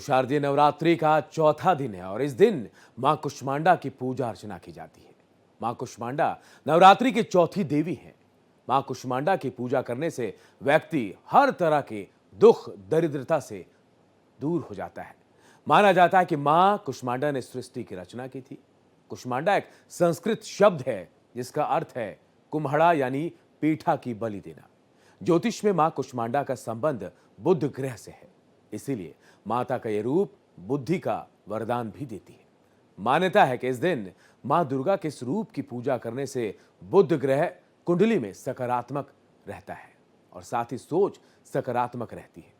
शारदीय नवरात्रि का चौथा दिन है और इस दिन मां कुष्मांडा की पूजा अर्चना की जाती है। मां कुष्मांडा नवरात्रि की चौथी देवी हैं। मां कुष्मांडा की पूजा करने से व्यक्ति हर तरह के दुख दरिद्रता से दूर हो जाता है। माना जाता है कि मां कुष्मांडा ने सृष्टि की रचना की थी। कुष्मांडा एक संस्कृत शब्द है जिसका अर्थ है कुम्हड़ा यानी पीठा की बलि देना। ज्योतिष में मां कुष्मांडा का संबंध बुध ग्रह से है, इसीलिए माता का यह रूप बुद्धि का वरदान भी देती है। मान्यता है कि इस दिन मां दुर्गा के इस रूप की पूजा करने से बुध ग्रह कुंडली में सकारात्मक रहता है और साथ ही सोच सकारात्मक रहती है।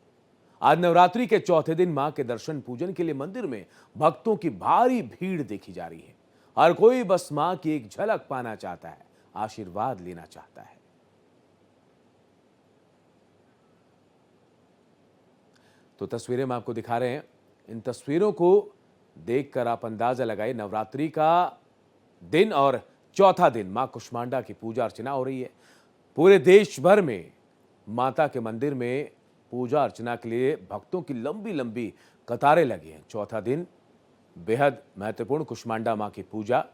आज नवरात्रि के चौथे दिन मां के दर्शन पूजन के लिए मंदिर में भक्तों की भारी भीड़ देखी जा रही है। हर कोई बस मां की एक झलक पाना चाहता है, आशीर्वाद लेना चाहता है। तो तस्वीरें हम आपको दिखा रहे हैं। इन तस्वीरों को देखकर आप अंदाजा लगाइए, नवरात्रि का दिन और चौथा दिन मां कुष्मांडा की पूजा अर्चना हो रही है। पूरे देश भर में माता के मंदिर में पूजा अर्चना के लिए भक्तों की लंबी लंबी कतारें लगी हैं। चौथा दिन बेहद महत्वपूर्ण कुष्मांडा मां की पूजा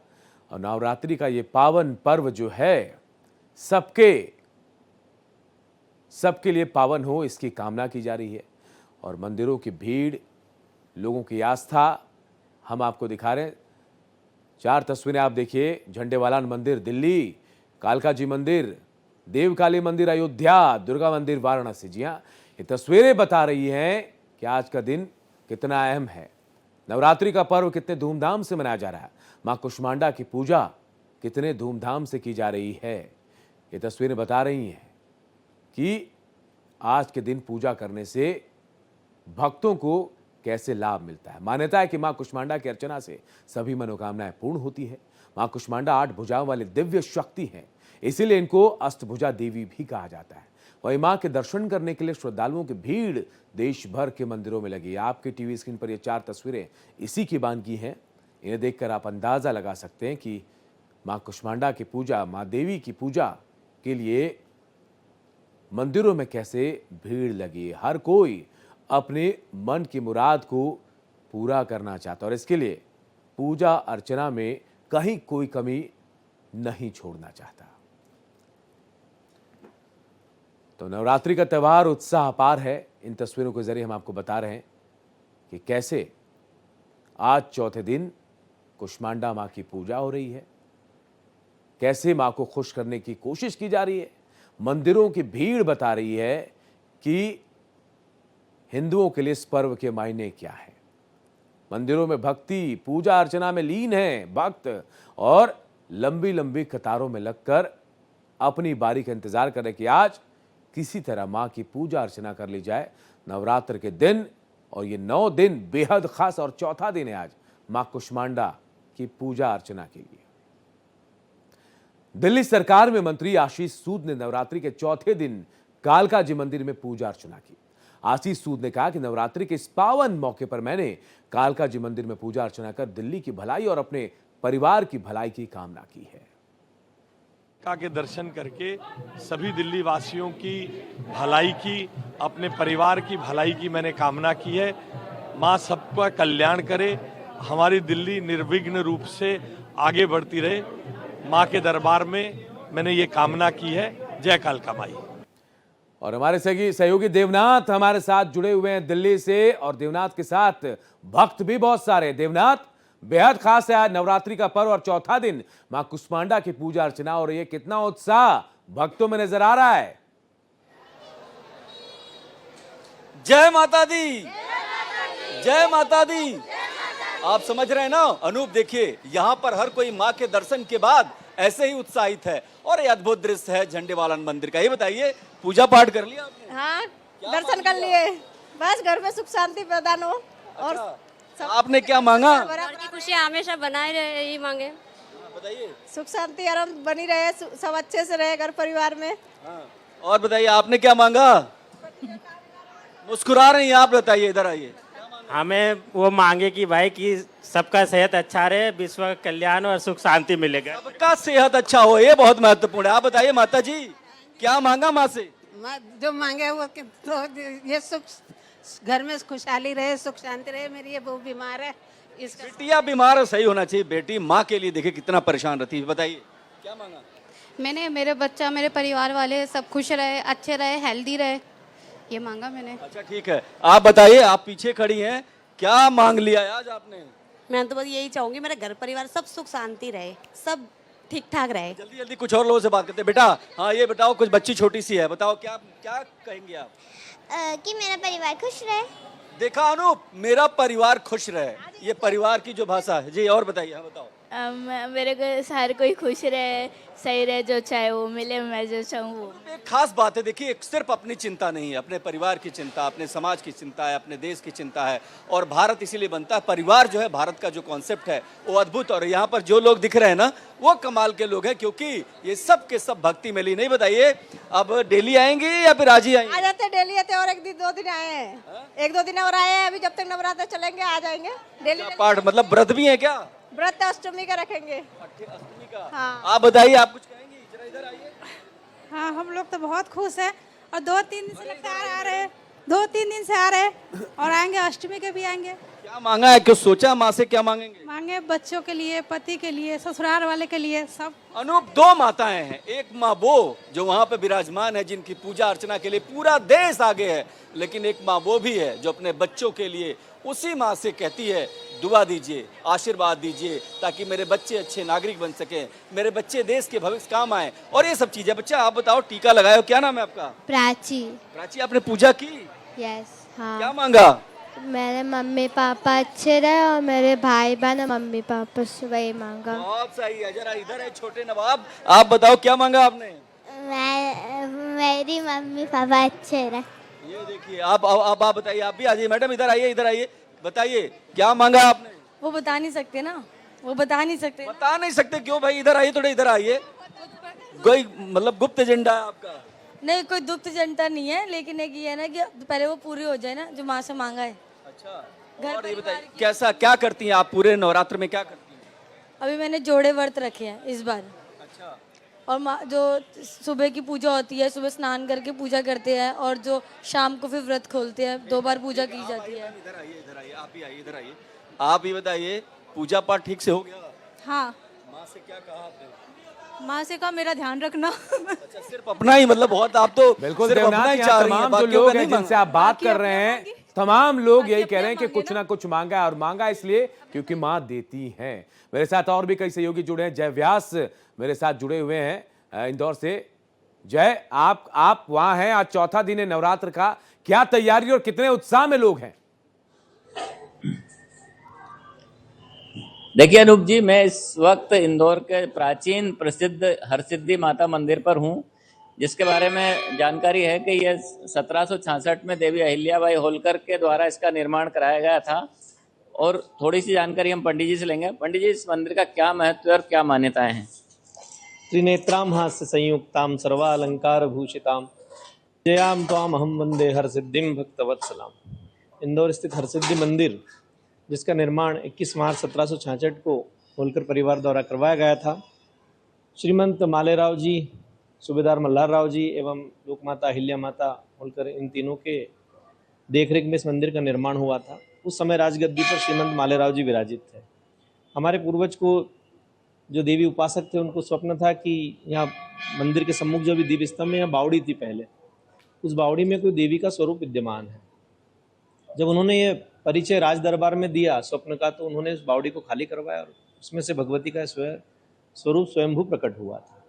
और नवरात्रि का ये पावन पर्व जो है सबके लिए पावन हो, इसकी कामना की जा रही है। और मंदिरों की भीड़, लोगों की आस्था हम आपको दिखा रहे हैं। 4 तस्वीरें आप देखिए। झंडेवालान मंदिर दिल्ली, कालका जी मंदिर, देवकाली मंदिर अयोध्या, दुर्गा मंदिर वाराणसी। जी हाँ, ये तस्वीरें बता रही हैं कि आज का दिन कितना अहम है, नवरात्रि का पर्व कितने धूमधाम से मनाया जा रहा है, मां कुष्मांडा की पूजा कितने धूमधाम से की जा रही है। ये तस्वीरें बता रही हैं कि आज के दिन पूजा करने से भक्तों को कैसे लाभ मिलता है। मान्यता है कि मां कुष्मांडा की अर्चना से सभी मनोकामनाएं पूर्ण होती है। मां कुष्मांडा 8 भुजाओं वाली दिव्य शक्ति है, इसीलिए इनको अष्टभुजा देवी भी कहा जाता है। वही मां के दर्शन करने के लिए श्रद्धालुओं की भीड़ देश भर के मंदिरों में लगी है। आपकी टीवी स्क्रीन पर ये 4 तस्वीरें इसी की बानगी हैं। इन्हें देखकर आप अंदाजा लगा सकते हैं कि मां कुष्मांडा की पूजा, मां देवी की पूजा के लिए मंदिरों में कैसे भीड़ लगी। हर कोई अपने मन की मुराद को पूरा करना चाहता है और इसके लिए पूजा अर्चना में कहीं कोई कमी नहीं छोड़ना चाहता। तो नवरात्रि का त्यौहार उत्साह अपार है। इन तस्वीरों के जरिए हम आपको बता रहे हैं कि कैसे आज चौथे दिन कुष्मांडा मां की पूजा हो रही है, कैसे मां को खुश करने की कोशिश की जा रही है। मंदिरों की भीड़ बता रही है कि हिंदुओं के लिए इस पर्व के मायने क्या है। मंदिरों में भक्ति, पूजा अर्चना में लीन है भक्त और लंबी लंबी कतारों में लगकर अपनी बारी का इंतजार कर रहे कि आज किसी तरह मां की पूजा अर्चना कर ली जाए। नवरात्र के दिन और ये 9 दिन बेहद खास और चौथा दिन है आज मां कुष्मांडा की पूजा अर्चना के लिए। दिल्ली सरकार में मंत्री आशीष सूद ने नवरात्रि के चौथे दिन कालका जी मंदिर में पूजा अर्चना की। आशीष सूद ने कहा कि नवरात्रि के इस पावन मौके पर मैंने कालका जी मंदिर में पूजा अर्चना कर दिल्ली की भलाई और अपने परिवार की भलाई की कामना की है। का के दर्शन करके सभी दिल्ली वासियों की भलाई की, अपने परिवार की भलाई की मैंने कामना की है। मां सबका कल्याण करे, हमारी दिल्ली निर्विघ्न रूप से आगे बढ़ती रहे। मां के दरबार में मैंने ये कामना की है। जय कालका माई। और हमारे सहयोगी देवनाथ हमारे साथ जुड़े हुए हैं दिल्ली से और देवनाथ के साथ भक्त भी बहुत सारे। देवनाथ, बेहद खास है आज नवरात्रि का पर्व और चौथा दिन मां कुष्मांडा की पूजा अर्चना हो रही है, कितना उत्साह भक्तों में नजर आ रहा है। जय माता दी, जय माता दी। आप समझ रहे हैं ना अनूप, देखिए यहाँ पर हर कोई माँ के दर्शन के बाद ऐसे ही उत्साहित है और ये अद्भुत दृश्य है झंडेवालान मंदिर का। ये बताइए, पूजा पाठ कर लिया आपने? हाँ, दर्शन कर लिए, बस घर में सुख शांति प्रदान हो। और आपने क्या मांगा? की खुशियाँ हमेशा बनाए रहे, यही मांगे। बताइए। सुख शांति आराम बनी रहे, सब अच्छे से रहे घर परिवार में। और बताइए आपने क्या मांगा? मुस्कुरा रही हैं आप, बताइए, इधर आइए। हमें वो मांगे कि भाई कि सबका सेहत अच्छा रहे, विश्व का कल्याण और सुख शांति मिलेगा। सबका सेहत अच्छा हो, ये बहुत महत्वपूर्ण है। आप बताइए माता जी, क्या मांगा माँ से? जो मांगे वो तो ये सुख घर में खुशहाली रहे, सुख शांति रहे। मेरी ये बहू बीमार है, इसका बेटियां बीमार है, सही होना चाहिए। बेटी माँ के लिए देखिए कितना परेशान रहती है। बताइए क्या मांगा? मैंने मेरे बच्चा, मेरे परिवार वाले सब खुश रहे, अच्छे रहे, हेल्दी रहे, ये मांगा मैंने। अच्छा ठीक है, आप बताइए, आप पीछे खड़ी हैं, क्या मांग लिया है आज आपने? मैं तो बस यही चाहूंगी मेरा घर परिवार सब सुख शांति रहे, सब ठीक ठाक रहे। जल्दी जल्दी कुछ और लोगों से बात करते हैं। बेटा हाँ ये बताओ, कुछ बच्ची छोटी सी है, बताओ क्या क्या कहेंगे आप? कि मेरा परिवार खुश रहे। देखा अनूप, मेरा परिवार खुश रहे, ये परिवार की जो भाषा है जी। और बताइए, हाँ बताओ। मेरे को हर कोई खुश रहे, सही रहे, जो चाहे वो मिले, मैं जो चाहूँ वो। एक खास बात है, देखिए सिर्फ अपनी चिंता नहीं है, अपने परिवार की चिंता, अपने समाज की चिंता है, अपने देश की चिंता है। और भारत इसीलिए बनता है, परिवार जो है भारत का जो कॉन्सेप्ट है वो अद्भुत। और यहाँ पर जो लोग दिख रहे हैं ना, वो कमाल के लोग हैं, क्योंकि ये सब के सब भक्ति में ली। नहीं बताइए, अब डेली आएंगे या फिर आज ही आएंगे? आ जाते डेली आते, और एक दिन 2 दिन आए हैं, 1-2 दिन और आए हैं। अभी जब तक नवरात्र चलेंगे आ जाएंगे डेली। पाठ मतलब व्रत भी है क्या? व्रत अष्टमी का रखेंगे। अष्टमी का? हाँ। आप बताइए, आप कुछ कहेंगी? जरा इधर आइए। हाँ, हम लोग तो बहुत खुश हैं और 2-3 दिन से लगता है आ रहे हैं, 2-3 दिन से आ रहे हैं और आएंगे, अष्टमी के भी आएंगे। क्या मांगा है, क्यों सोचा माँ से क्या मांगेंगे? मांगे बच्चों के लिए, पति के लिए, ससुराल वाले के लिए, सब। अनूप, 2 माताएं हैं, एक माँ वो जो वहाँ पे विराजमान है, जिनकी पूजा अर्चना के लिए पूरा देश आगे है, लेकिन एक माँ वो भी है जो अपने बच्चों के लिए उसी माँ से कहती है, दुआ दीजिए, आशीर्वाद दीजिए, ताकि मेरे बच्चे अच्छे नागरिक बन सके, मेरे बच्चे देश के भविष्य काम आए, और ये सब चीजें। बच्चा आप बताओ, टीका लगाए हो, क्या नाम है आपका? प्राची। प्राची, आपने पूजा की? यस। हाँ। क्या मांगा? मेरे मम्मी पापा अच्छे रहे और मेरे भाई बहन और मम्मी पापा से वही मांगा। बहुत सही है। जरा इधर है छोटे नवाब, आप बताओ क्या मांगा आपने? मेरी मम्मी पापा अच्छे रहे। ये देखिए, आप बताइए, आप भी आ जाइए मैडम, इधर आइए, इधर आइए, बताइए क्या मांगा आपने? वो बता नहीं सकते ना, वो बता नहीं सकते। बता नहीं सकते क्यों भाई? इधर आइए, थोड़े इधर आइए। कोई मतलब गुप्त एजेंडा है आपका? नहीं, कोई दुख जनता नहीं है, लेकिन एक ये है ना कि पहले वो पूरी हो जाए ना जो माँ से मांगा है। अच्छा, और ये बताइए कैसा क्या करती हैं आप पूरे नवरात्र में, क्या करती हैं? अभी मैंने जोड़े व्रत रखे हैं इस बार। अच्छा। और जो सुबह की पूजा होती है, सुबह स्नान करके पूजा करते हैं, और जो शाम को फिर व्रत खोलते हैं, 2 बार पूजा की जाती है। इधर आइए, इधर आइए, आप भी आइए, इधर आइए। आप ही बताइए, पूजा पाठ ठीक से हो गया? हाँ। माँ से क्या कहा आपने? माँ से कहा मेरा ध्यान रखना। अच्छा, सिर्फ अपना ही, मतलब बहुत आप तो बिल्कुल सिर्फ अपना देवनाथ, ही यहाँ चाह रही हैं, तमाम जो बाकियों लोग का हैं नहीं जिनसे आप बात कर रहे हैं, तमाम लोग यही कह रहे हैं कि कुछ ना कुछ मांगा है, और मांगा इसलिए क्योंकि माँ देती हैं। मेरे साथ और भी कई सहयोगी जुड़े हैं। जय व्यास मेरे साथ जुड़े हुए हैं इंदौर से। जय, आप वहां हैं, आज चौथा दिन है नवरात्र का, क्या तैयारी और कितने उत्साह में लोग हैं? देखिए अनूप जी, मैं इस वक्त इंदौर के प्राचीन प्रसिद्ध हरसिद्धि माता मंदिर पर हूँ, जिसके बारे में जानकारी है कि यह 1766 में देवी अहिल्याबाई होलकर के द्वारा इसका निर्माण कराया गया था। और थोड़ी सी जानकारी हम पंडित जी से लेंगे। पंडित जी, इस मंदिर का क्या महत्व और क्या मान्यताएं हैं? त्रिनेत्रां हास्य संयुक्तां सर्वालंकार भूषितां जयां त्वाम अहम वंदे हरसिद्धिं भक्तवत्सलाम। इंदौर स्थित हरसिद्धि मंदिर, जिसका निर्माण 21 मार्च 1766 को होलकर परिवार द्वारा करवाया गया था। श्रीमंत मालेराव जी, सूबेदार मल्हार राव जी एवं लोकमाता अहिल्या माता होलकर, इन तीनों के देखरेख में इस मंदिर का निर्माण हुआ था। उस समय राजगद्दी पर श्रीमंत मालेराव जी विराजित थे। हमारे पूर्वज को, जो देवी उपासक थे, उनको स्वप्न था कि यहाँ मंदिर के सम्मुख जो भी दिव्य स्तंभ में यहाँ बावड़ी थी पहले, उस बावड़ी में कोई देवी का स्वरूप विद्यमान है। जब उन्होंने ये परिचय राज दरबार में दिया स्वप्न का, तो उन्होंने उस बावड़ी को खाली करवाया और उसमें से भगवती का स्वरूप स्वयंभू प्रकट हुआ था।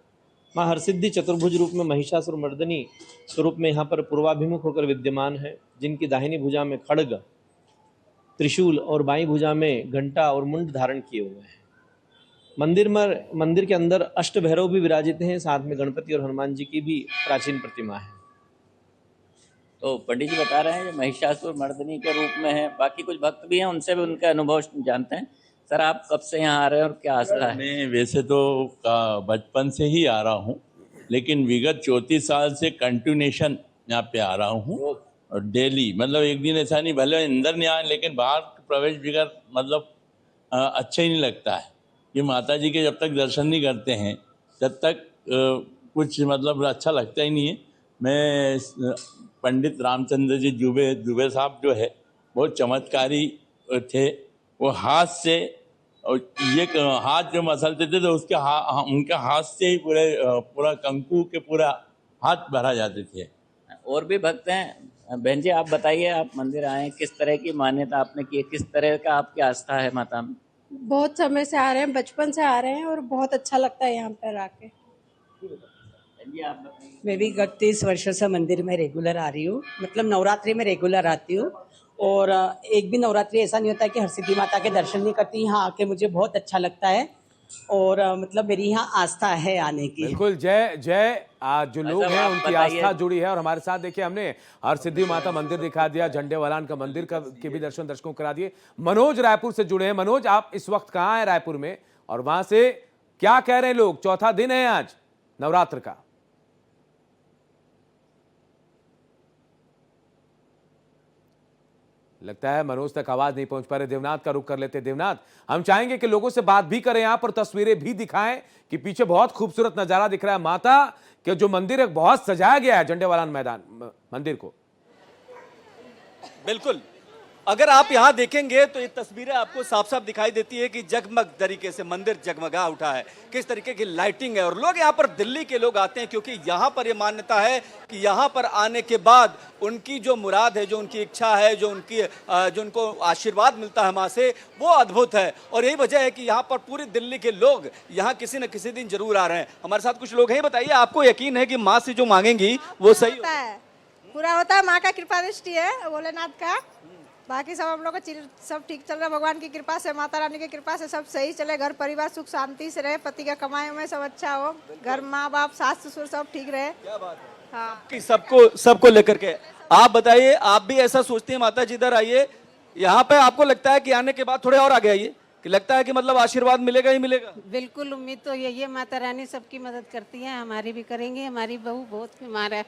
माँ हरसिद्धि चतुर्भुज रूप में महिषासुर मर्दनी स्वरूप में यहाँ पर पूर्वाभिमुख होकर विद्यमान है, जिनकी दाहिनी भुजा में खड्ग, त्रिशूल और बाईं भुजा में घंटा और मुंड धारण किए हुए हैं। मंदिर के अंदर अष्ट भैरव भी विराजित हैं, साथ में गणपति और हनुमान जी की भी प्राचीन प्रतिमा है। तो पंडित जी बता रहे हैं जो महिषासुर मर्दनी के रूप में है, बाकी कुछ भक्त भी हैं, उनसे भी उनके अनुभव जानते हैं। सर, आप कब से यहाँ आ रहे हैं और क्या आस्था है? मैं वैसे तो बचपन से ही आ रहा हूँ, लेकिन विगत 34 साल से कंटिन्यूएशन यहाँ पे आ रहा हूँ, और डेली, मतलब एक दिन ऐसा नहीं, भले अंदर नहीं आए, लेकिन बाहर प्रवेश बिगर मतलब अच्छा ही नहीं लगता है कि माता जी के जब तक दर्शन नहीं करते हैं तब तक कुछ मतलब अच्छा लगता ही नहीं है। मैं पंडित रामचंद्र जी दुबे साहब जो है बहुत चमत्कारी थे। वो हाथ से और ये हाथ जो मसलते थे तो उसके उनके हाथ से ही पूरा कंकु के पूरा हाथ भरा जाते थे। और भी भक्त हैं। बहन जी आप बताइए, आप मंदिर आए, किस तरह की मान्यता आपने की है, किस तरह का आपकी आस्था है माता में? बहुत समय से आ रहे हैं, बचपन से आ रहे हैं और बहुत अच्छा लगता है यहाँ पर आके। बहन जी आप बताइए। मैं भी गत 30 वर्षों से मंदिर में रेगुलर आ रही हूँ, मतलब नवरात्रि में रेगुलर आती हूँ और एक भी नवरात्रि ऐसा नहीं होता कि हरसिद्धि माता के दर्शन नहीं करती। यहाँ आके मुझे बहुत अच्छा लगता है और मतलब मेरी यहाँ आस्था है आने की। बिल्कुल, जय जय। आज जो लोग हैं उनकी बताइए। आस्था जुड़ी है और हमारे साथ देखिए हमने हरसिद्धि माता मंदिर दिखा दिया, झंडे वालान का मंदिर का के भी दर्शन दर्शकों को करा दिए। मनोज रायपुर से जुड़े हैं। मनोज, आप इस वक्त कहाँ हैं रायपुर में और वहां से क्या कह रहे हैं लोग? चौथा दिन है आज नवरात्र का। लगता है मनोज तक आवाज नहीं पहुंच पा रहे। देवनाथ का रुख कर लेते। देवनाथ, हम चाहेंगे कि लोगों से बात भी करें, यहां पर तस्वीरें भी दिखाएं कि पीछे बहुत खूबसूरत नजारा दिख रहा है। माता के जो मंदिर है बहुत सजाया गया है झंडेवालान मैदान मंदिर को। बिल्कुल, अगर आप यहाँ देखेंगे तो ये तस्वीरें आपको साफ साफ दिखाई देती है कि जगमग तरीके से मंदिर जगमगा उठा है, किस तरीके की लाइटिंग है। और लोग यहाँ पर दिल्ली के लोग आते हैं क्योंकि यहाँ पर ये मान्यता है कि यहाँ पर आने के बाद उनकी जो मुराद है, जो उनकी इच्छा है, जो उनको आशीर्वाद मिलता है माँ से, वो अद्भुत है। और यही वजह है कि यहाँ पर पूरी दिल्ली के लोग यहाँ किसी न किसी दिन जरूर आ रहे हैं। हमारे साथ कुछ लोग हैं। बताइए, आपको यकीन है कि माँ से जो मांगेंगी वो सही होता है? पूरा होता है। माँ का कृपा दृष्टि है भोलेनाथ का। बाकी सब हम लोग का सब ठीक चल रहा है भगवान की कृपा से, माता रानी की कृपा से सब सही चले। घर परिवार सुख शांति से रहे, पति का कमाई में सब अच्छा हो, घर माँ बाप सास ससुर सब ठीक रहे। क्या बात है। हाँ, कि सबको लेकर के आप बताइए, आप भी ऐसा सोचते हैं? माता जी इधर आइए। यहाँ पे आपको लगता है कि आने के बाद थोड़े और आगे आइए कि लगता है कि मतलब आशीर्वाद मिलेगा ही मिलेगा? बिल्कुल, उम्मीद तो यही है। माता रानी सबकी मदद करती है, हमारी भी करेंगे। हमारी बहू बहुत बीमार है,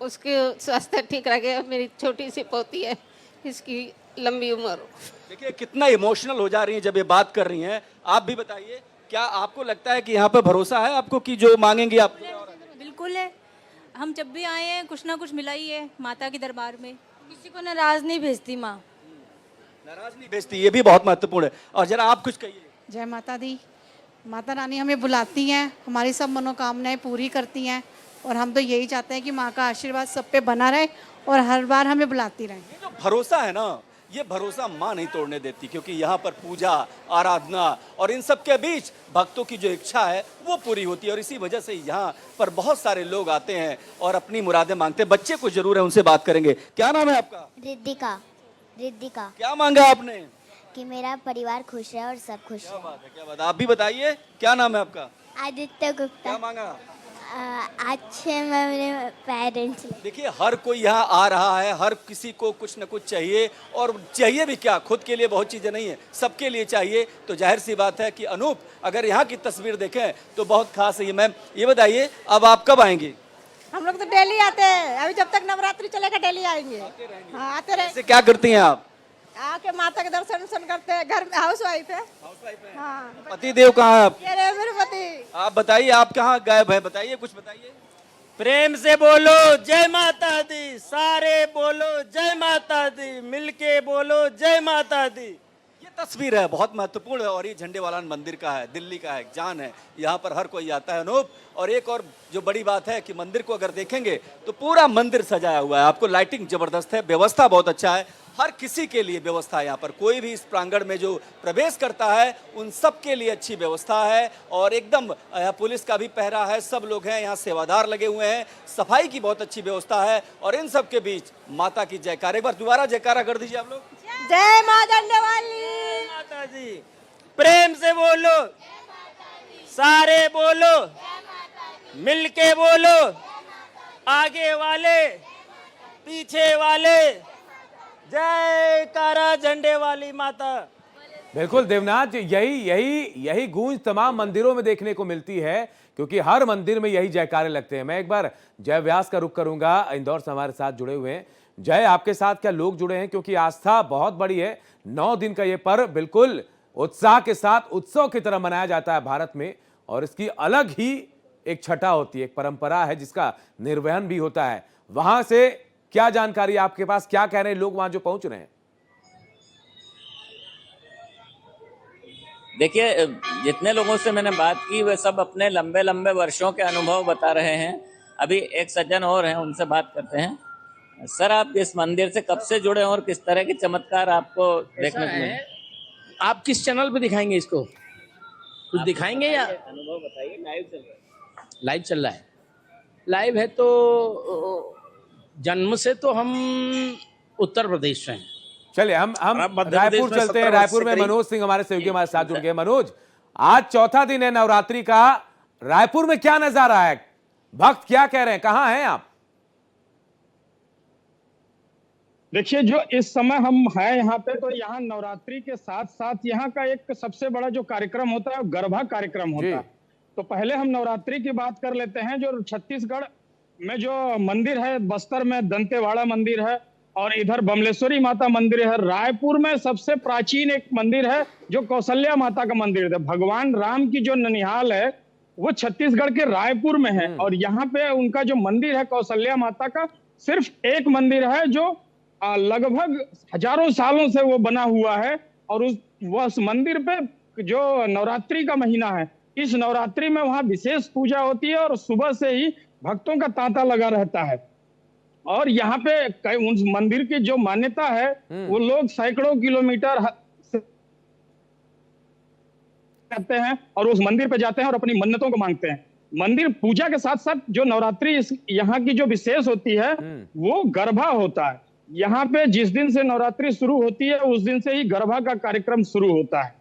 उसके स्वास्थ्य ठीक रखे। मेरी छोटी सी पोती है, इसकी लंबी उम्र हो। देखिए कितना इमोशनल हो जा रही हैं जब ये बात कर रही हैं। आप भी बताइए, क्या आपको लगता है कि यहाँ पे भरोसा है आपको कि जो मांगेंगे आप? बिल्कुल है, हम जब भी आए हैं कुछ ना कुछ मिला ही है माता के दरबार में। किसी को नाराज नहीं भेजती माँ, नाराज नहीं भेजती, ये भी बहुत महत्वपूर्ण है। और जरा आप कुछ कहिए। जय माता दी। माता रानी हमें बुलाती हैं, हमारी सब मनोकामनाएं पूरी करती हैं और हम तो यही चाहते हैं कि माँ का आशीर्वाद सब पे बना रहे और हर बार हमें बुलाती रहे। ये जो भरोसा है ना, ये भरोसा माँ नहीं तोड़ने देती, क्योंकि यहाँ पर पूजा, आराधना और इन सब के बीच भक्तों की जो इच्छा है वो पूरी होती है। और इसी वजह से यहाँ पर बहुत सारे लोग आते हैं और अपनी मुरादें मांगते हैं। बच्चे कुछ जरूर है, उनसे बात करेंगे। क्या नाम है आपका? रिद्धिका। रिद्धिका। क्या मांगा आपने? कि मेरा परिवार खुश रहे और सब खुश क्या रहे। बात है, क्या बात है। आप भी बताइए, क्या नाम है आपका? आदित्य गुप्ता। क्या मांगा? अच्छे मेरे पेरेंट्स। देखिए, हर कोई यहाँ आ रहा है, हर किसी को कुछ न कुछ चाहिए। और चाहिए भी क्या, खुद के लिए बहुत चीजें नहीं है, सबके लिए चाहिए। तो जाहिर सी बात है कि अनूप, अगर यहाँ की तस्वीर देखें तो बहुत खास है ये। मैम ये बताइए, अब आप कब आएंगे? हम लोग तो डेली आते हैं, अभी जब तक नवरात्रि चलेगा डेली आएंगे। हाँ, आते रहे। ऐसे क्या करती हैं आप? आके माता के दर्शन करते हैं। घर में हाउस वाइफ है। हाँ। पति देव कहाँ है आप? ये रहे मेरे पति। आप बताइए, आप कहाँ गायब है? बताइए, कुछ बताइए। प्रेम से बोलो जय माता दी, सारे बोलो जय माता दी, मिलके बोलो जय माता दी। ये तस्वीर है, बहुत महत्वपूर्ण है और ये झंडेवालान मंदिर का है, दिल्ली का है, जान है। यहाँ पर हर कोई आता है अनूप। और एक और जो बड़ी बात है कि मंदिर को अगर देखेंगे तो पूरा मंदिर सजाया हुआ है। आपको लाइटिंग जबरदस्त है, व्यवस्था बहुत अच्छा है, हर किसी के लिए व्यवस्था है। यहाँ पर कोई भी इस प्रांगण में जो प्रवेश करता है उन सब के लिए अच्छी व्यवस्था है। और एकदम पुलिस का भी पहरा है, सब लोग हैं यहाँ, सेवादार लगे हुए हैं, सफाई की बहुत अच्छी व्यवस्था है। और इन सब के बीच माता की जयकार, एक बार दोबारा जयकारा कर दीजिए आप लोग। जय माँ झंडेवाली माता जी। प्रेम से बोलो, सारे बोलो, मिलके बोलो, आगे वाले पीछे वाले, जय कारा झंडे वाली माता। बिल्कुल देवनाथ, यही गूंज तमाम मंदिरों में देखने को मिलती है, क्योंकि हर मंदिर में यही जयकारे लगते हैं। मैं एक बार जय व्यास का रुख करूंगा, इंदौर से हमारे साथ जुड़े हुए हैं। जय, आपके साथ क्या लोग जुड़े हैं? क्योंकि आस्था बहुत बड़ी है। 9 दिन का ये पर्व बिल्कुल उत्साह के साथ उत्सव की तरह मनाया जाता है भारत में, और इसकी अलग ही एक छटा होती है, एक परंपरा है जिसका निर्वहन भी होता है। वहां से क्या जानकारी आपके पास, क्या कह रहे हैं लोग वहां जो पहुंच रहे हैं? देखिए, जितने लोगों से मैंने बात की वे सब अपने लंबे लंबे वर्षों के अनुभव बता रहे हैं। अभी एक सज्जन और हैं, उनसे बात करते हैं। सर, आप इस मंदिर से कब से जुड़े हैं और किस तरह के चमत्कार आपको देखने को मिले? आप किस चैनल पे दिखाएंगे इसको? कुछ दिखाएंगे या अनुभव बताइए। लाइव चल रहा है। लाइव चल रहा है? लाइव है तो जन्म से तो हम उत्तर प्रदेश से हैं। चलिए हम मध्य रायपुर प्रदेश में चलते हैं। 17 वर्ष रायपुर से में करीब। मनोज सिंह हमारे सहयोगी हमारे साथ जुड़ गए। मनोज, आज चौथा दिन है नवरात्रि का, रायपुर में क्या नजारा है? भक्त क्या कह रहे हैं, कहां हैं आप? देखिए, जो इस समय हम हैं यहाँ पे, तो यहाँ नवरात्रि के साथ साथ यहाँ का एक सबसे बड़ा जो कार्यक्रम होता है वो गरबा कार्यक्रम होता है। तो पहले हम नवरात्रि की बात कर लेते हैं। जो छत्तीसगढ़ में जो मंदिर है, बस्तर में दंतेवाड़ा मंदिर है और इधर बमलेश्वरी माता मंदिर है। रायपुर में सबसे प्राचीन एक मंदिर है जो कौशल्या माता का मंदिर है। भगवान राम की जो ननिहाल है वो छत्तीसगढ़ के रायपुर में है और यहाँ पे उनका जो मंदिर है कौशल्या माता का, सिर्फ एक मंदिर है जो लगभग हजारों सालों से वो बना हुआ है। और उस मंदिर पे जो नवरात्रि का महीना है, इस नवरात्रि में वहाँ विशेष पूजा होती है और सुबह से ही भक्तों का तांता लगा रहता है। और यहाँ पे उस मंदिर की जो मान्यता है, वो लोग सैकड़ों किलोमीटर करते हैं और उस मंदिर पे जाते हैं और अपनी मन्नतों को मांगते हैं। मंदिर पूजा के साथ साथ जो नवरात्रि यहाँ की जो विशेष होती है वो गरबा होता है। यहाँ पे जिस दिन से नवरात्रि शुरू होती है उस दिन से ही गरबा का कार्यक्रम शुरू होता है।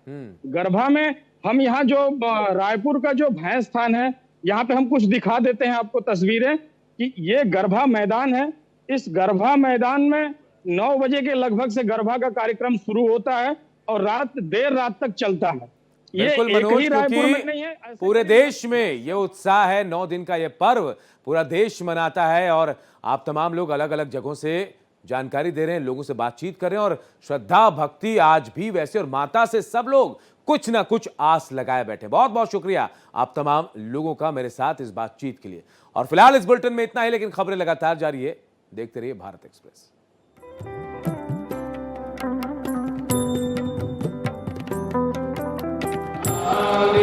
गरबा में हम यहाँ जो रायपुर का जो भैंस स्थान है, यहाँ पे हम कुछ दिखा देते हैं आपको तस्वीरें कि ये गरबा मैदान है। इस गरबा मैदान में 9 बजे के लगभग से गरबा का कार्यक्रम शुरू होता है और देर रात तक चलता है। ये बिल्कुल एक मनोज, ही रायपुर में नहीं क्योंकि है, पूरे देश में ये उत्साह है। 9 दिन का ये पर्व पूरा देश मनाता है और आप तमाम लोग अलग अलग जगहों से जानकारी दे रहे हैं, लोगों से बातचीत कर रहे हैं और श्रद्धा भक्ति आज भी वैसे और माता से सब लोग कुछ ना कुछ आस लगाए बैठे। बहुत बहुत शुक्रिया आप तमाम लोगों का मेरे साथ इस बातचीत के लिए। और फिलहाल इस बुलेटिन में इतना ही, लेकिन खबरें लगातार जारी है। देखते रहिए भारत एक्सप्रेस। Hallelujah.